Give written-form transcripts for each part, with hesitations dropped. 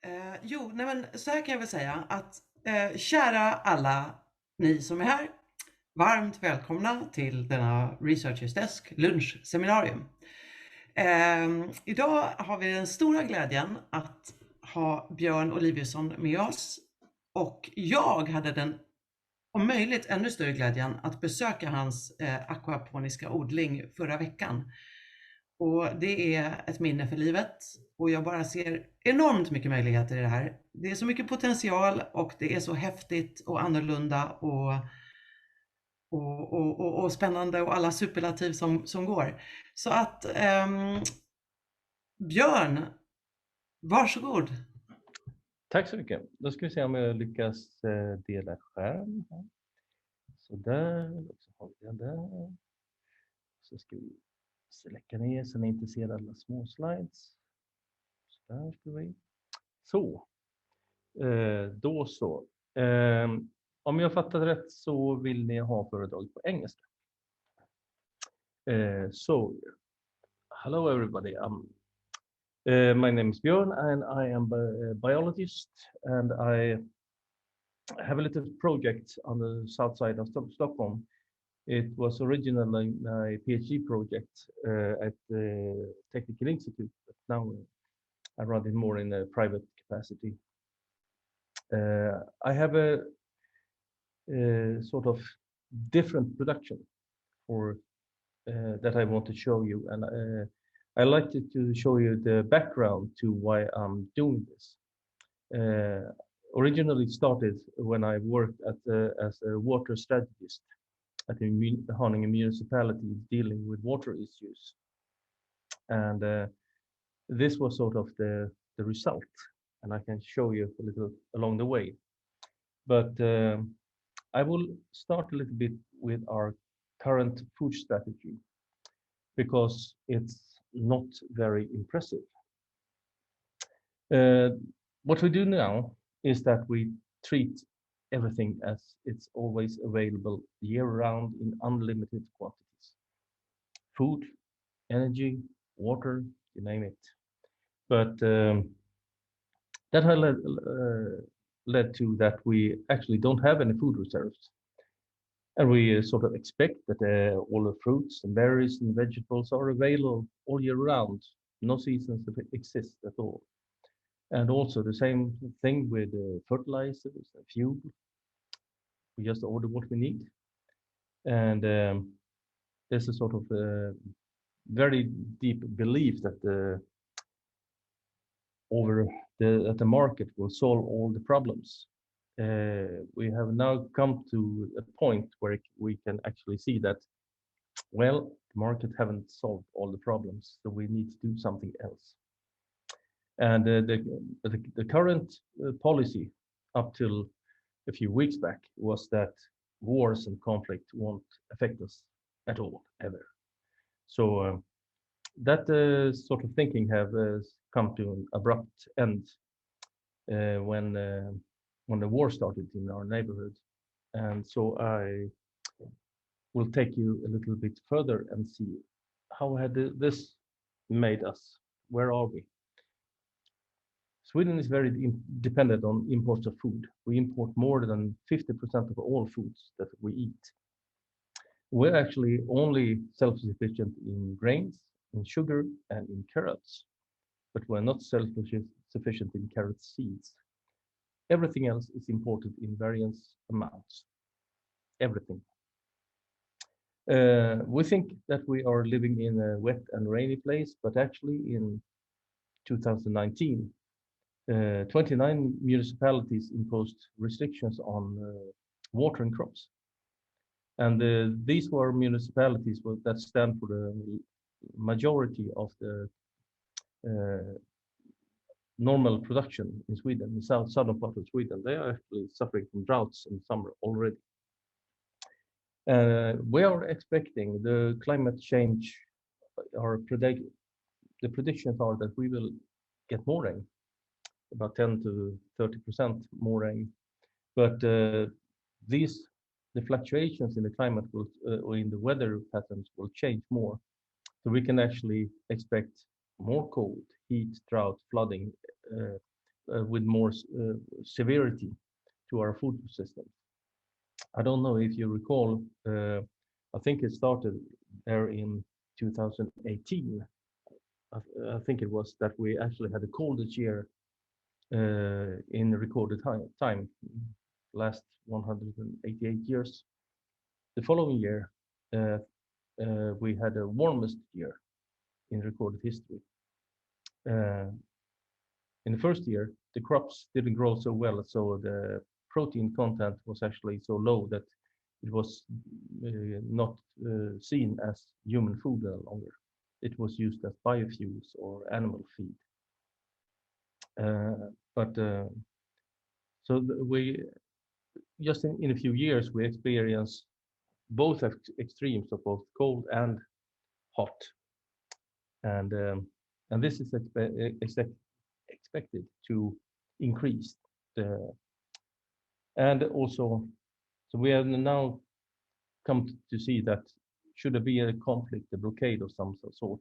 Nej men så här kan jag väl säga att kära alla ni som är här, varmt välkomna till denna Researchers Desk lunchseminarium. Idag har vi den stora glädjen att ha Björn Oliviusson med oss, och jag hade den om möjligt ännu större glädjen att besöka hans aquaponiska odling förra veckan. Och det är ett minne för livet, och jag bara ser enormt mycket möjligheter i det här. Det är så mycket potential och det är så häftigt och annorlunda och spännande och alla superlativ som går. Så att Björn, varsågod. Tack så mycket. Då ska vi se om jag lyckas dela skärm. Så där, och så har vi den där. Så ska vi släcka ner så ni inte ser alla små slides. Så där ska vi. Så. Då så. Om jag fattat rätt så vill ni ha föredrag på engelska. So, hello everybody. My name is Björn and I am a biologist, and I have a little project on the south side of Stockholm. It was originally a PhD project at the Technical Institute, but now I run it more in a private capacity. I have a sort of different production for that I want to show you, and I like to show you the background to why I'm doing this. Originally started when I worked as a water strategist at the Haninge municipality dealing with water issues, and this was sort of the result, and I can show you a little along the way. But I will start a little bit with our current food strategy, because it's not very impressive. What we do now is that we treat everything as it's always available year-round in unlimited quantities. Food, energy, water, you name it. But that has led to that we actually don't have any food reserves. And we sort of expect that all the fruits and berries and vegetables are available all year round. No seasons exist at all. And also the same thing with fertilizers and fuel. We just order what we need. And there's a sort of very deep belief that the market will solve all the problems. We have now come to a point where we can actually see that, well, the market haven't solved all the problems, so we need to do something else. And the current policy up till a few weeks back was that wars and conflict won't affect us at all, ever. So that sort of thinking have come to an abrupt end when the war started in our neighborhood. And so I will take you a little bit further and see how had this made us. Where are we? Sweden is very dependent on imports of food. We import more than 50% of all foods that we eat. We're actually only self-sufficient in grains, in sugar, and in carrots, but we're not self-sufficient in carrot seeds. Everything else is imported in various amounts. Everything. We think that we are living in a wet and rainy place, but actually in 2019, 29 municipalities imposed restrictions on watering crops. And these were municipalities that stand for the majority of the normal production in Sweden, in the southern part of Sweden. They are actually suffering from droughts in summer already. We are expecting the climate change, the predictions are that we will get more rain, about 10 to 30% more rain. But the fluctuations in the climate will, or in the weather patterns will change more. So we can actually expect more cold, heat, drought, flooding with more severity to our food system. I don't know if you recall, I think it started there in 2018. I think it was that we actually had the coldest year in recorded time, last 188 years. The following year, we had the warmest year in recorded history. In the first year, the crops didn't grow so well, so the protein content was actually so low that it was not seen as human food any longer. It was used as biofuels or animal feed. So we just in a few years we experience both extremes of both cold and hot, and this is expected to increase. And also, so we have now come to see that should there be a conflict, a blockade of some sort,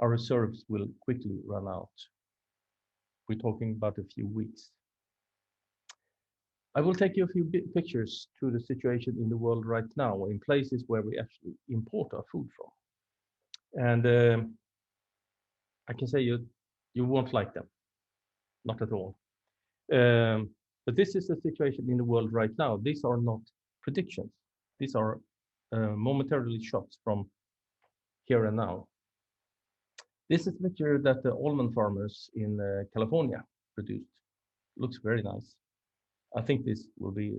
our reserves will quickly run out. We're talking about a few weeks. I will take you a few pictures to the situation in the world right now, in places where we actually import our food from. And I can say you won't like them, not at all. But this is the situation in the world right now. These are not predictions. These are momentarily shots from here and now. This is a picture that the almond farmers in California produced. Looks very nice. I think this will be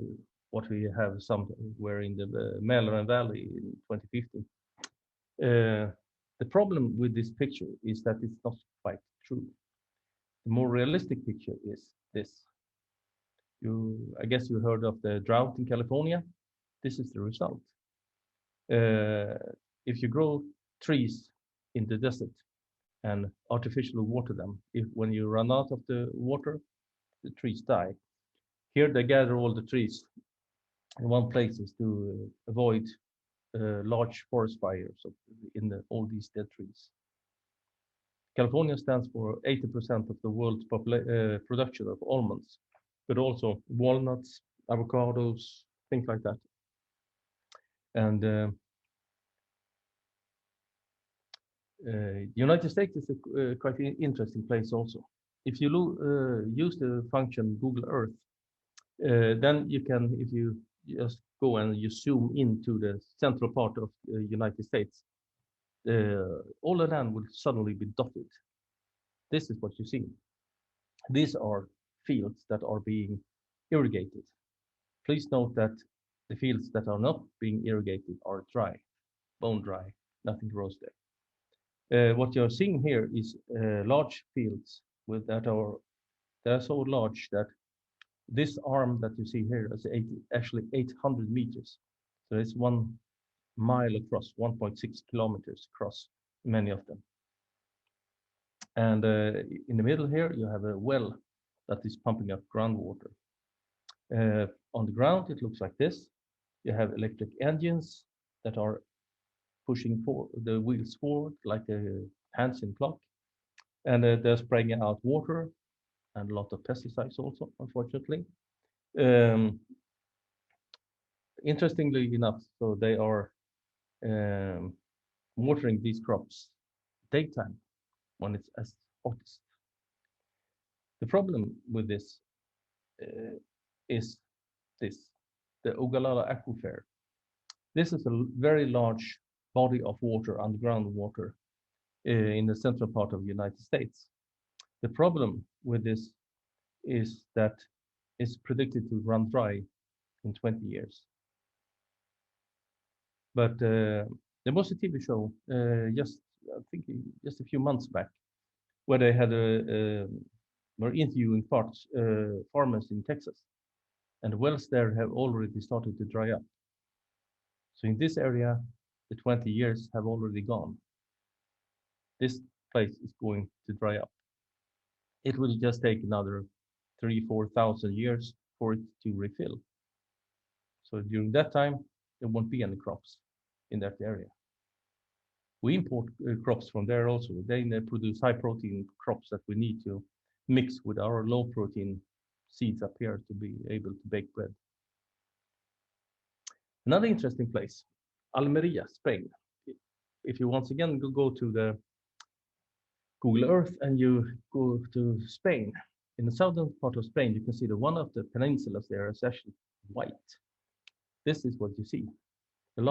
what we have somewhere in the Mälaren Valley in 2050. The problem with this picture is that it's not quite true. The more realistic picture is this. I guess you heard of the drought in California. This is the result. If you grow trees in the desert and artificially water them, when you run out of the water, the trees die. Here they gather all the trees in one place to avoid large forest fires in all these dead trees. California stands for 80% of the world's production of almonds, but also walnuts, avocados, things like that. And United States is a quite interesting place also. If you use the function Google Earth, then you can, if you just go and you zoom into the central part of the United States, all the land will suddenly be dotted. This is what you see. These are fields that are being irrigated. Please note that the fields that are not being irrigated are dry, bone dry, nothing grows there. What you're seeing here is large fields they're so large that this arm that you see here is actually 800 meters. So it's 1 mile across, 1.6 kilometers across, many of them. And in the middle here, you have a well that is pumping up groundwater. On the ground, it looks like this. You have electric engines that are pushing the wheels forward like a Hansen clock. And they're spraying out water and a lot of pesticides also, unfortunately. Interestingly enough, so they are watering these crops daytime when it's as hottest. The problem with this is the Ogallala aquifer. This is a very large body of water, underground water, in the central part of the United States. The problem with this is that it's predicted to run dry in 20 years. But there was a TV show I think just a few months back, where they had were interviewing farmers in Texas, and the wells there have already started to dry up. So in this area, the 20 years have already gone. This place is going to dry up. It will just take another 3,000-4,000 years for it to refill. So during that time, there won't be any crops in that area. We import crops from there also. They produce high protein crops that we need to mix with our low protein seeds up here to be able to bake bread. Another interesting place, Almeria, Spain. If you once again go to the Google Earth and you go to Spain, in the southern part of Spain, you can see that one of the peninsulas there is actually white. This is what you see. The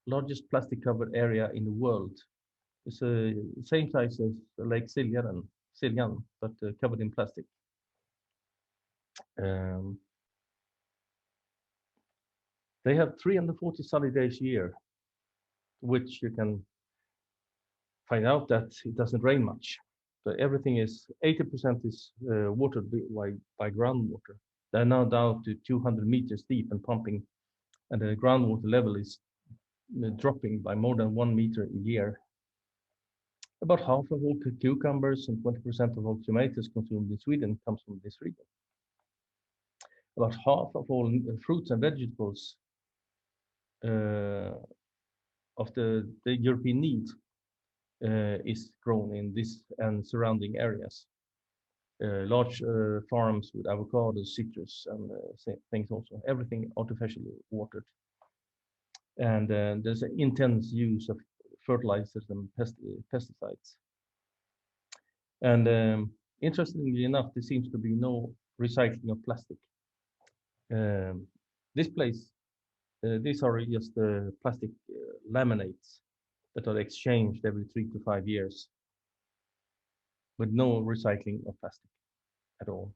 largest plastic-covered area in the world. It's the same size as Lake Siljan, but covered in plastic. They have 340 sunny days a year, which you can find out that it doesn't rain much. So everything is 80% is watered by groundwater. They're now down to 200 meters deep and pumping, and the groundwater level is dropping by more than 1 meter a year. About half of all cucumbers and 20% of all tomatoes consumed in Sweden comes from this region. About half of all fruits and vegetables of the European need is grown in this and surrounding areas. Large farms with avocados, citrus, and things also. Everything artificially watered. And there's an intense use of fertilizers and pesticides. And interestingly enough, there seems to be no recycling of plastic. This place, these are just plastic laminates that are exchanged every 3 to 5 years, with no recycling of plastic at all.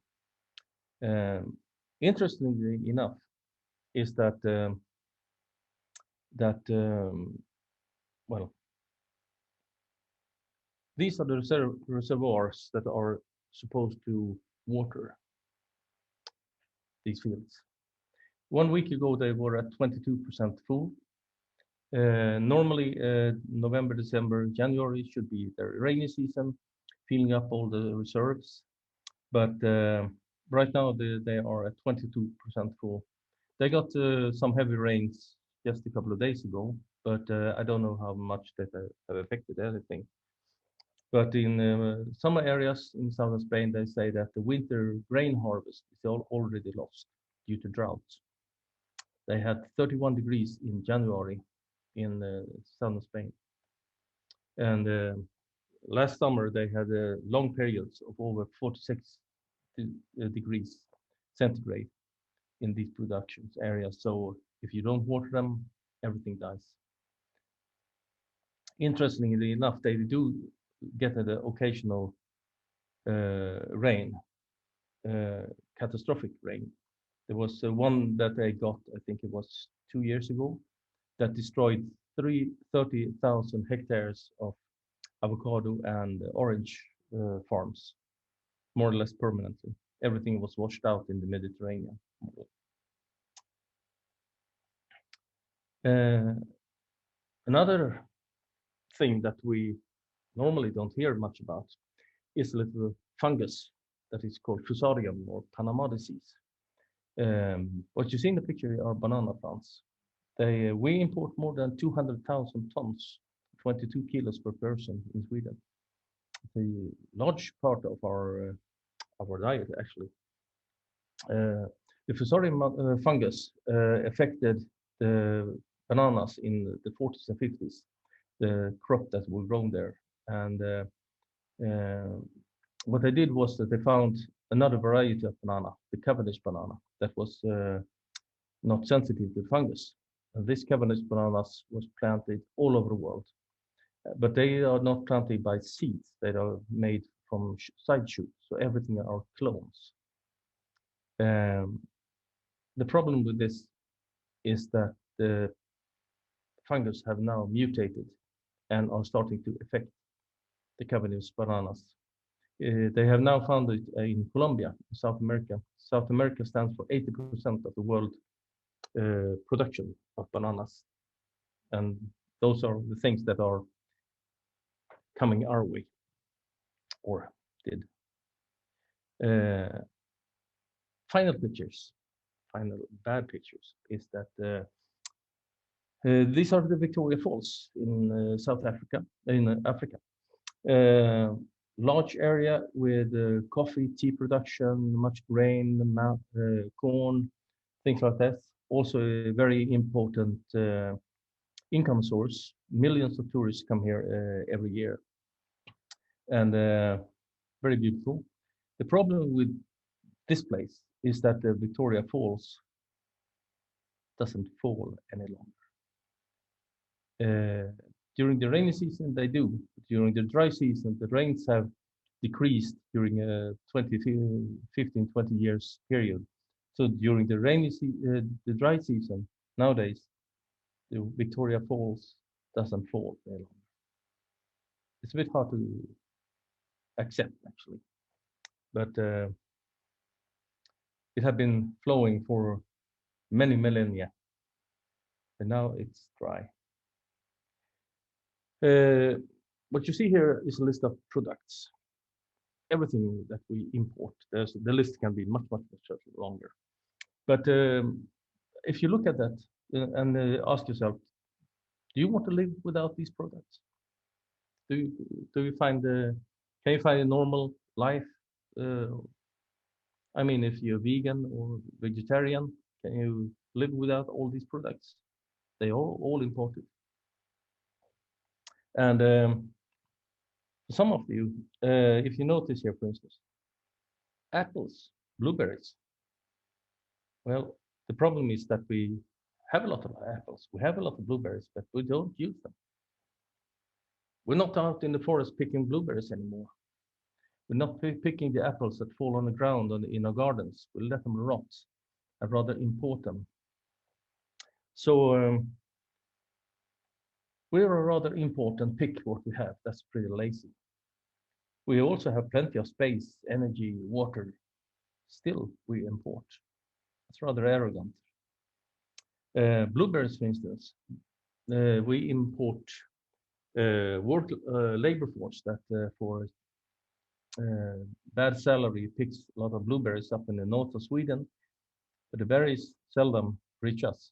Interestingly enough, is that well, these are the reservoirs that are supposed to water these fields. 1 week ago, they were at 22% full. Normally, November, December, January should be the rainy season, filling up all the reserves. But right now, they are at 22% full. They got some heavy rains just a couple of days ago, but I don't know how much that have affected anything. But in some areas in southern Spain, they say that the winter grain harvest is already lost due to droughts. They had 31 degrees in January in southern Spain. And last summer, they had long periods of over 46 degrees centigrade in these production areas. So if you don't water them, everything dies. Interestingly enough, they do get the occasional rain, catastrophic rain. There was one that they got, I think it was 2 years ago, that destroyed 30,000 hectares of avocado and orange farms, more or less permanently. Everything was washed out in the Mediterranean. Another thing that we normally don't hear much about is a little fungus that is called Fusarium or Panama disease. What you see in the picture are banana plants. We import more than 200,000 tons, 22 kilos per person in Sweden. It's a large part of our diet, actually. The Fusarium fungus affected the bananas in the 40s and 50s, the crop that were grown there. And what they did was that they found another variety of banana, the Cavendish banana, that was not sensitive to fungus. And this Cavendish bananas was planted all over the world. But they are not planted by seeds. They are made from side shoots. So everything are clones. The problem with this is that the fungus have now mutated and are starting to affect the Cavendish bananas. They have now found it in Colombia, South America. South America stands for 80% of the world production of bananas. And those are the things that are coming our way, or did. Final bad pictures, is that these are the Victoria Falls in South Africa, in Africa. large area with coffee, tea production, much grain, corn, things like that. Also a very important income source. Millions of tourists come here every year, and very beautiful. The problem with this place is that the Victoria Falls doesn't fall any longer. During the rainy season, they do. During the dry season, the rains have decreased during a 15, 20 years period. So during the the dry season, nowadays, the Victoria Falls doesn't fall any longer. It's a bit hard to accept, actually, but it had been flowing for many millennia, and now it's dry. What you see here is a list of products. Everything that we import. The list can be much, much, much longer. But if you look at that and ask yourself, do you want to live without these products? Do you find can you find a normal life? I mean, if you're vegan or vegetarian, can you live without all these products? They are all imported. And some of you, if you notice here, for instance, apples, blueberries. Well, the problem is that we have a lot of apples, we have a lot of blueberries, but we don't use them. We're not out in the forest picking blueberries anymore. We're not picking the apples that fall on the ground in our gardens. We let them rot. I'd rather import them. So we're a rather import and pick what we have. That's pretty lazy. We also have plenty of space, energy, water. Still, we import. It's rather arrogant. Blueberries, for instance, we import labor force that for bad salary picks a lot of blueberries up in the north of Sweden, but the berries seldom reach us.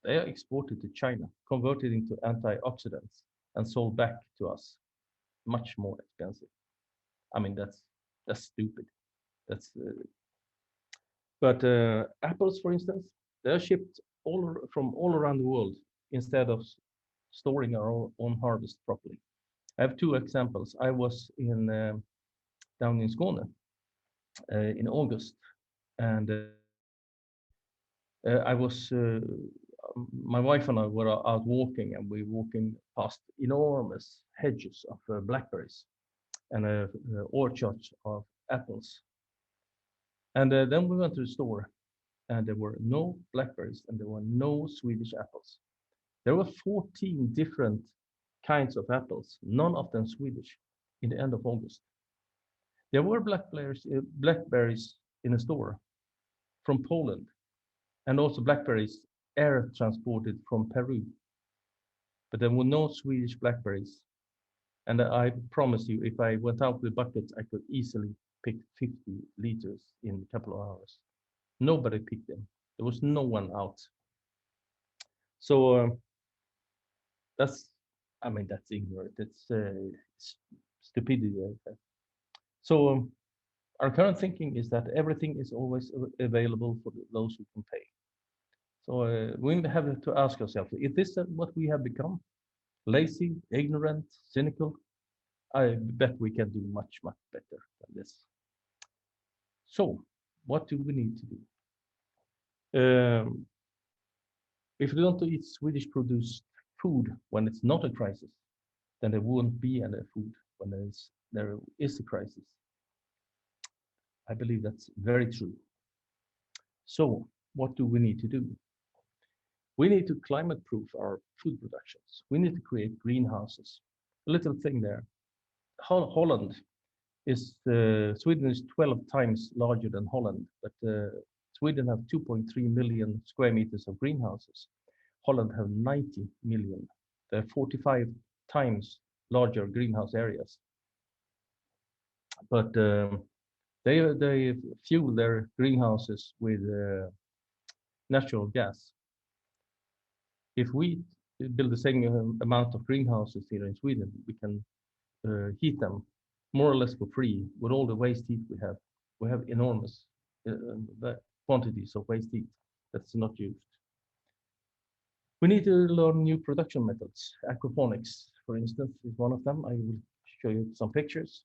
They are exported to China, converted into antioxidants, and sold back to us, much more expensive. I mean, that's stupid. That's but apples, for instance, they're shipped from all around the world instead of storing our own harvest properly. I have two examples. I was down in Skåne in August, and I was my wife and I were out walking, and we were walking past enormous hedges of blackberries and orchards of apples. And then we went to the store, and there were no blackberries and there were no Swedish apples. There were 14 different kinds of apples, none of them Swedish, in the end of August. There were blackberries in a store from Poland, and also blackberries air transported from Peru. But there were no Swedish blackberries. And I promise you, if I went out with buckets, I could easily pick 50 liters in a couple of hours. Nobody picked them. There was no one out. So that's ignorant. It's stupidity. So our current thinking is that everything is always available for those who can pay. So we have to ask ourselves, is this what we have become? Lazy, ignorant, cynical? I bet we can do much, much better than this. So what do we need to do? If we don't eat Swedish produced food when it's not a crisis, then there won't be any food when there is a crisis. I believe that's very true. So what do we need to do? We need to climate proof our food productions. We need to create greenhouses. A little thing there. Holland is, Sweden is 12 times larger than Holland, but Sweden have 2.3 million square meters of greenhouses. Holland have 90 million. They're 45 times larger greenhouse areas. But they fuel their greenhouses with natural gas. If we build the same amount of greenhouses here in Sweden, we can heat them more or less for free with all the waste heat we have. We have enormous quantities of waste heat that's not used. We need to learn new production methods. Aquaponics, for instance, is one of them. I will show you some pictures.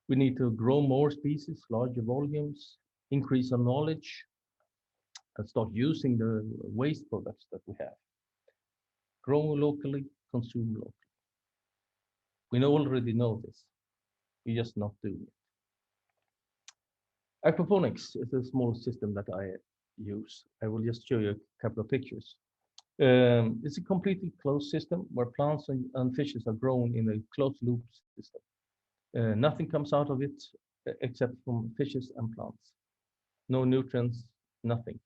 We need to grow more species, larger volumes, increase our knowledge, and start using the waste products that we have. Grow locally, consume locally. We already know this. We're just not doing it. Aquaponics is a small system that I use. I will just show you a couple of pictures. It's a completely closed system where plants and fishes are grown in a closed loop system. Nothing comes out of it except from fishes and plants. No nutrients, nothing.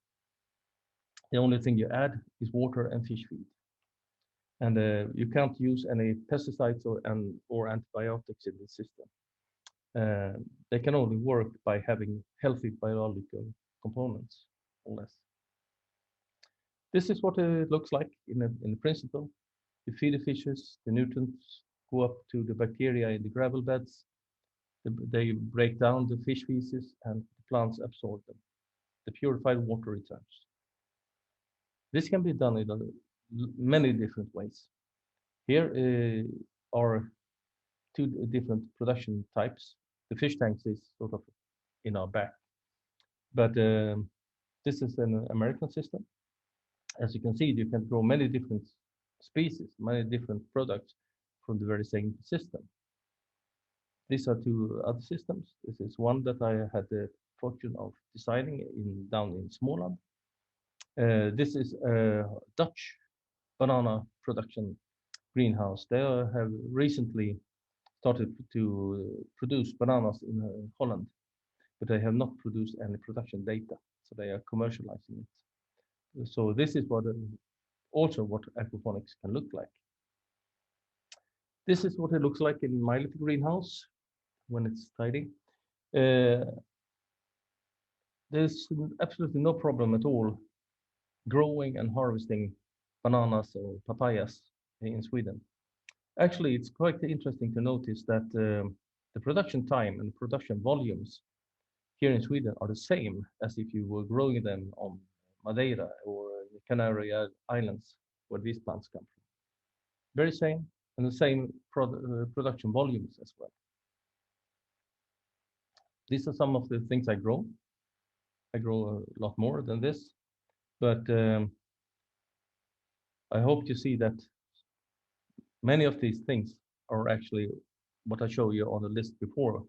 The only thing you add is water and fish feed. And you can't use any pesticides or antibiotics in the system. They can only work by having healthy biological components, or less. This is what it looks like in principle. You feed the fishes, the nutrients go up to the bacteria in the gravel beds. They break down the fish feces and the plants absorb them. The purified water returns. This can be done in many different ways. Here are two different production types. The fish tanks is sort of in our back, but this is an American system. As you can see, you can grow many different species, many different products from the very same system. These are two other systems. This is one that I had the fortune of designing down in Småland. This is a Dutch banana production greenhouse. They have recently started to produce bananas in Holland, but they have not produced any production data, so they are commercializing it. So this is also what aquaponics can look like. This is what it looks like in my little greenhouse when it's tidy. There's absolutely no problem at all growing and harvesting bananas or papayas in Sweden. Actually, it's quite interesting to notice that the production time and production volumes here in Sweden are the same as if you were growing them on Madeira or the Canary Islands, where these plants come from. Very same, and the same production volumes as well. These are some of the things I grow. I grow a lot more than this, but I hope you see that many of these things are actually what I show you on the list before,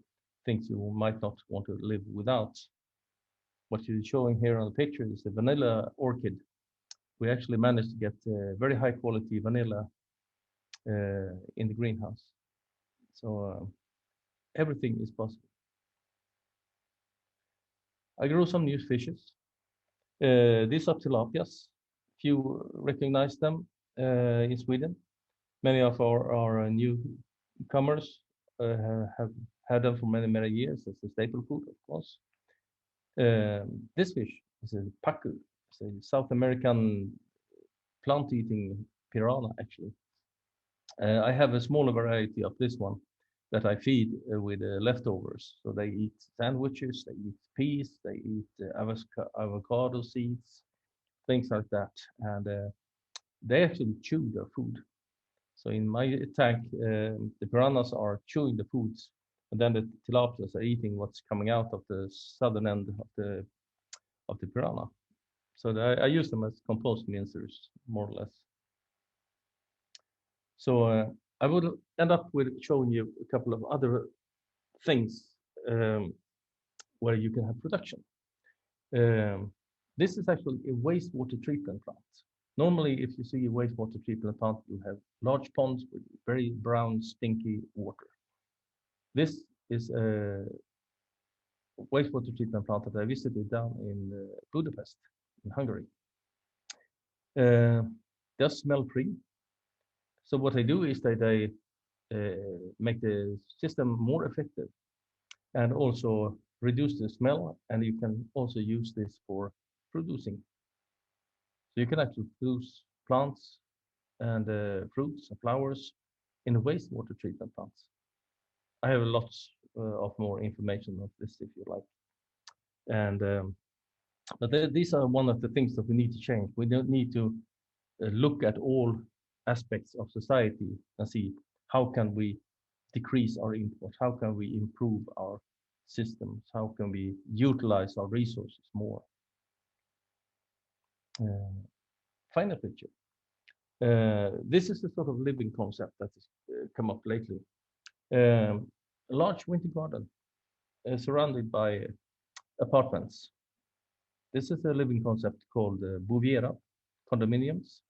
things you might not want to live without. What you're showing here on the picture is the vanilla orchid. We actually managed to get very high quality vanilla in the greenhouse. So everything is possible. I grew some new fishes. These are tilapias. Few recognize them in Sweden. Many of our newcomers have had them for many, many years as a staple food, of course. This fish is a pacu. It's a South American plant-eating piranha, actually. I have a smaller variety of this one that I feed with leftovers. So they eat sandwiches, they eat peas, they eat avocado seeds, things like that. And they actually chew their food. So in my tank, the piranhas are chewing the foods, and then the tilapias are eating what's coming out of the southern end of the piranha. So I use them as compost mincers, more or less. So I would end up with showing you a couple of other things where you can have production. This is actually a wastewater treatment plant. Normally, if you see a wastewater treatment plant, you have large ponds with very brown, stinky water. This is a wastewater treatment plant that I visited down in Budapest, in Hungary. They're smell-free. So what they do is that they make the system more effective and also reduce the smell, and you can also use this for producing. So you can actually produce plants and fruits and flowers in wastewater treatment plants. I have lots of more information of this if you like. And but these are one of the things that we need to change. We don't need to look at all aspects of society and see how can we decrease our import, how can we improve our systems, how can we utilize our resources more. Final picture. This is the sort of living concept that has come up lately. A large winter garden surrounded by apartments. This is a living concept called Bouviera condominiums.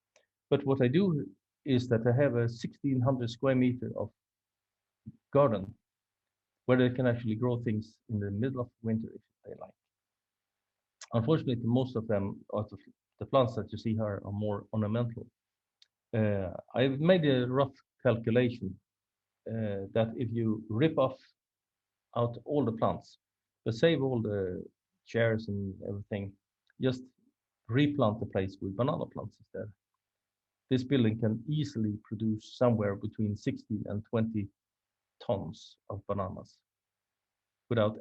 But what I do is that I have a 1,600 square meter of garden where they can actually grow things in the middle of winter if they like. Unfortunately, most of them, out of the plants that you see here, are more ornamental. I've made a rough calculation that if you rip off out all the plants, but save all the chairs and everything, just replant the place with banana plants instead. This building can easily produce somewhere between 16 and 20 tons of bananas without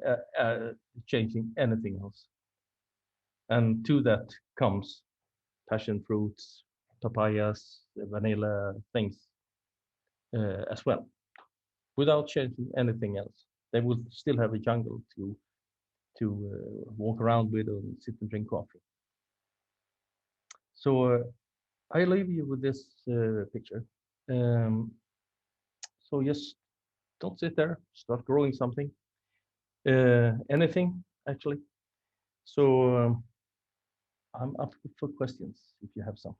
changing anything else. And to that comes passion fruits, papayas, vanilla things as well, without changing anything else. They will still have a jungle to walk around with and sit and drink coffee. So I leave you with this picture. So just don't sit there, start growing something, anything actually. So I'm up for questions if you have some.